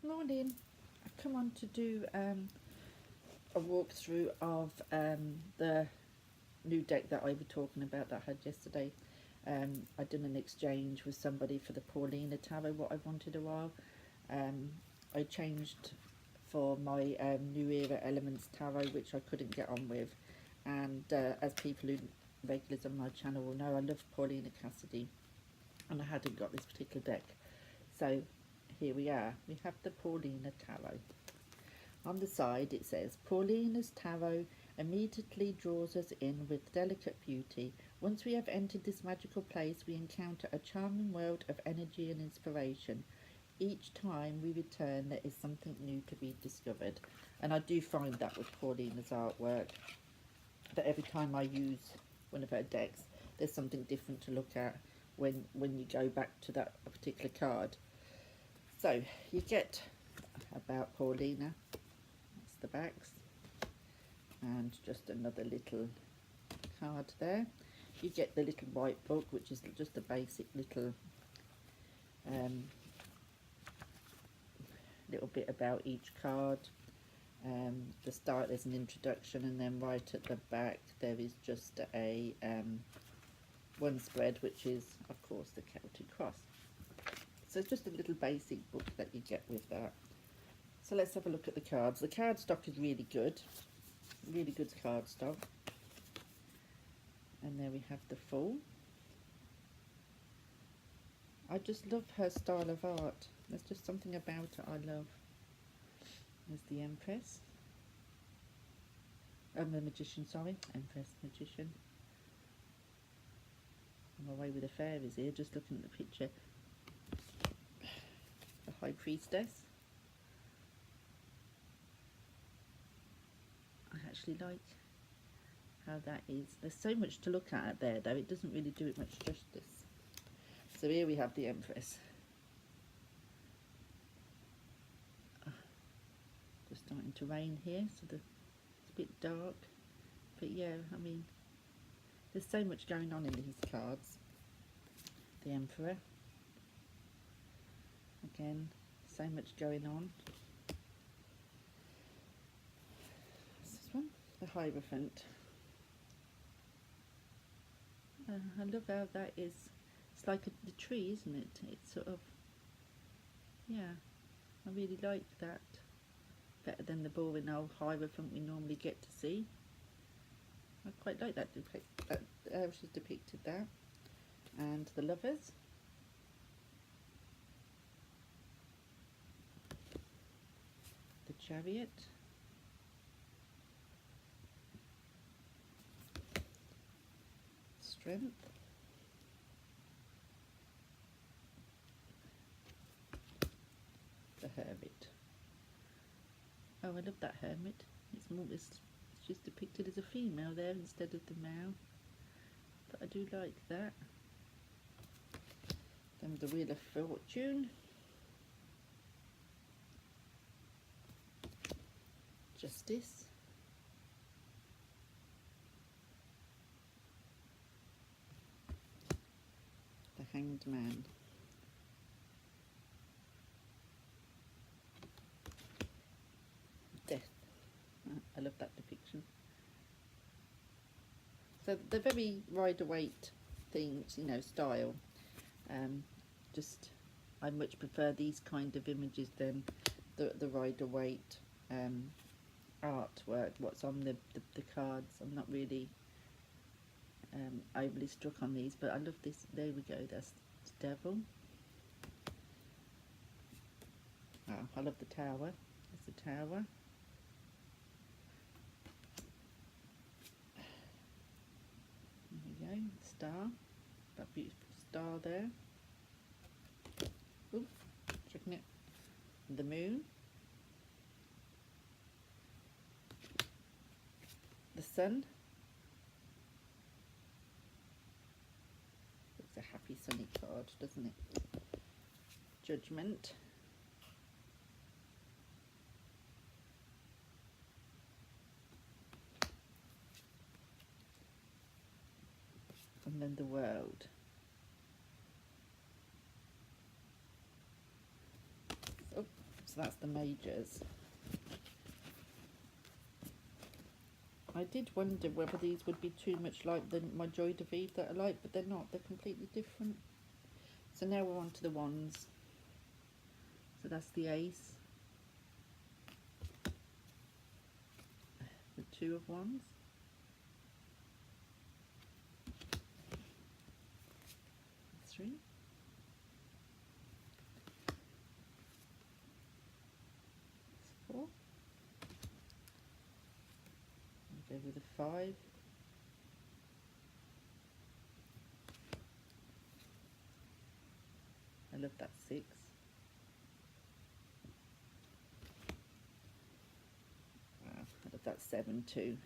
Morning. I've come on to do a walkthrough of the new deck that I was talking about that I had yesterday. I did an exchange with somebody for the Paulina Tarot, what I wanted a while. I changed for my New Era Elements Tarot, which I couldn't get on with. And as people who regulars on my channel will know, I love Paulina Cassidy, and I hadn't got this particular deck. So here we are. We have the Paulina Tarot. On the side it says, Paulina's Tarot immediately draws us in with delicate beauty. Once we have entered this magical place, we encounter a charming world of energy and inspiration. Each time we return, there is something new to be discovered. And I do find that with Paulina's artwork, that every time I use one of her decks, there's something different to look at when you go back to that particular card. So you get about Paulina, that's the backs, and just another little card there. You get the little white book, which is just a basic little little bit about each card. The start, there's an introduction, and then right at the back there is just a one spread, which is of course the Celtic cross. So it's just a little basic book that you get with that. So let's have a look at the cards. The card stock is really good card stock. And there we have the full. I just love her style of art. There's just something about it I love. There's the Empress. The Magician, sorry. Empress, Magician. I'm away with the fairies here, just looking at the picture. The High Priestess. I actually like how that is. There's so much to look at there, though it doesn't really do it much justice. So here we have the Empress. Just starting to rain here, so it's a bit dark. But yeah, I mean, there's so much going on in these cards. The Emperor. Again, so much going on. What's this one? The Hierophant. I love how that is. It's like the tree, isn't it? It's sort of, yeah, I really like that. Better than the boring old Hierophant we normally get to see. I quite like that how she's depicted that. And the Lovers. The Chariot. Strength. The Hermit. Oh, I love that Hermit. It's just depicted as a female there instead of the male. But I do like that. Then the Wheel of Fortune. Justice. The Hanged Man. Death. I love that depiction. So they're very Rider-Waite themes, you know, style. Just I much prefer these kind of images than the Rider-Waite artwork. What's on the cards? I'm not really overly struck on these, but I love this. There we go. That's the Devil. Oh, I love the Tower. There's the Tower. There we go. Star. That beautiful star there. Ooh, checking it. The Moon. The Sun. Looks a happy sunny card, doesn't it? Judgment. And then the World. So that's the majors. I did wonder whether these would be too much like my Joy de Vivre that I like, but they're not. They're completely different. So now we're on to the wands. So that's the ace, the two of wands, three, four, go with a 5, I love that 6, wow, I love that 7 too,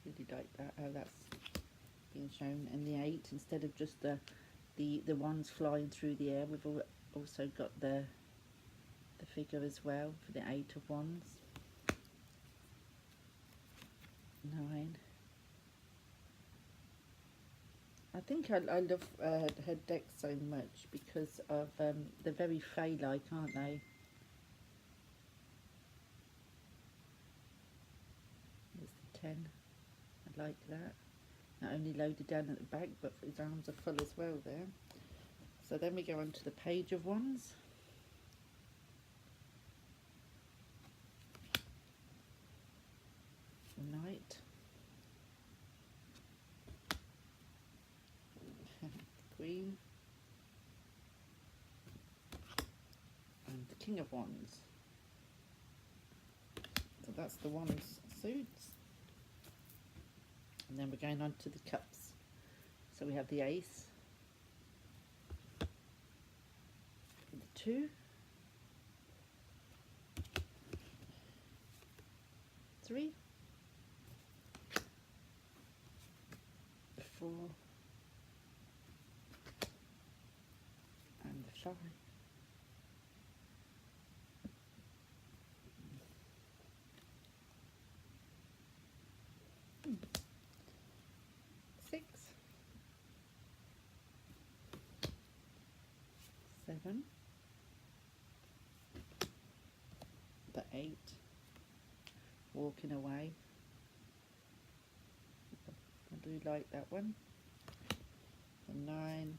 really like that, how that's being shown, and the 8, instead of just the ones flying through the air, we've also got the figure as well for the 8 of wands. 9. I think I love her deck so much because of they're very fey-like, aren't they? There's the 10. I like that. Not only loaded down at the back, but his arms are full as well there. So then we go on to the Page of Wands. The Knight. The Queen. And the King of Wands. So that's the Wands suits. And then we're going on to the Cups. So we have the Ace. The 2. 3. 4. And the 5. 6. 7. The 8. Walking away. I do like that one. The 9.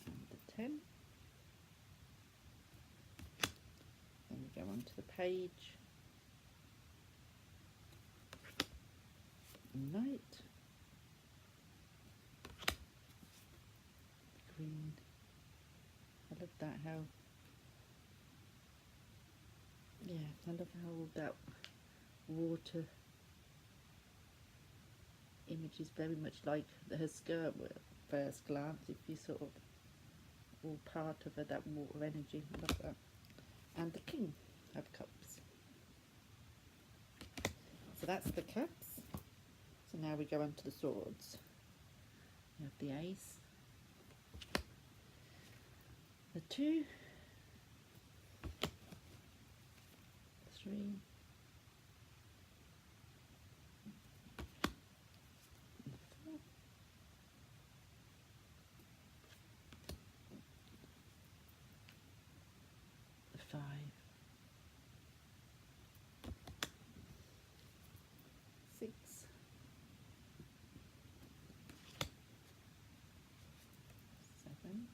And the 10. Then we go on to the Page. Knight. Queen. I love that, how, yeah, I love how all that water image is very much like her skirt at first glance, if you sort of all part of her, that water energy. I love that. And the King of Cups. So that's the cups. So now we go on to the swords. We have the Ace, the 2, 3, 4, the 5, 6, 7,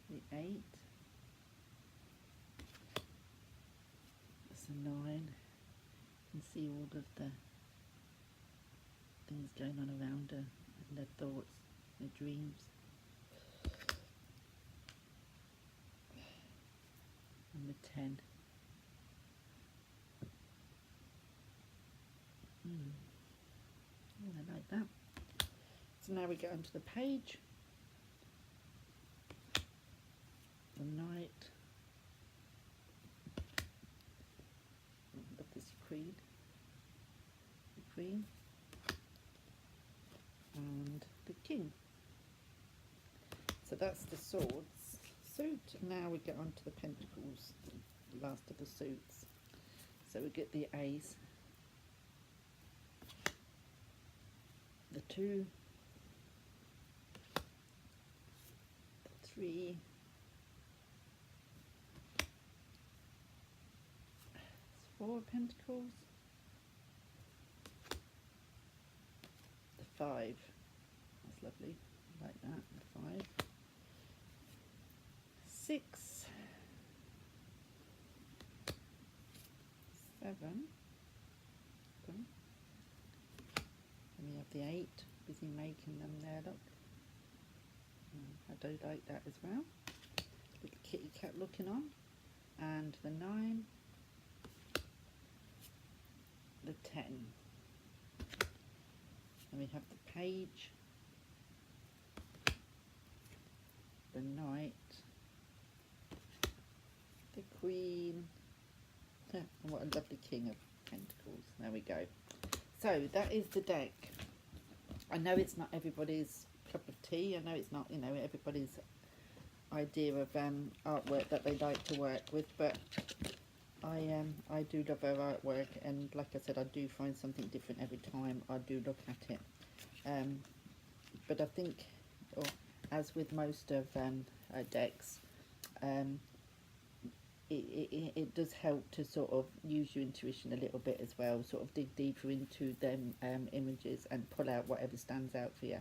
the 8, it's a 9. You can see all of the things going on around her, and their thoughts, their dreams. And the 10. Oh, I like that. So now we go onto the Page. The Knight. Love this Queen. The Queen. And the King. So that's the swords suit. Now we get on to the pentacles, the last of the suits. So we get the Ace, the 2, the 3, 4 of Pentacles, the 5, that's lovely, I like that, the 5, 6, 7, okay. And we have the 8, busy making them there, look. I do like that as well. Little kitty cat looking on. And the 9, the 10. And we have the Page, the Knight, the Queen, and what a lovely King of Pentacles. There we go. So that is the deck. I know it's not everybody's cup of tea. I know it's not, you know, everybody's idea of artwork that they like to work with, but I do love her artwork, and like I said, I do find something different every time I do look at it. But I think, as with most of decks, it does help to sort of use your intuition a little bit as well, sort of dig deeper into them images and pull out whatever stands out for you.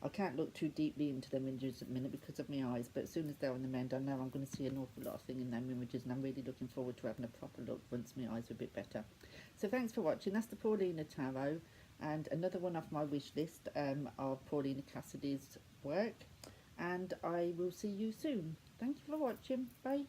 I can't look too deeply into them images at the minute because of my eyes, but as soon as they're on the mend, I know I'm going to see an awful lot of thing in them images, and I'm really looking forward to having a proper look once my eyes are a bit better. So thanks for watching. That's the Paulina Tarot, and another one off my wish list of Paulina Cassidy's work, and I will see you soon. Thank you for watching. Bye.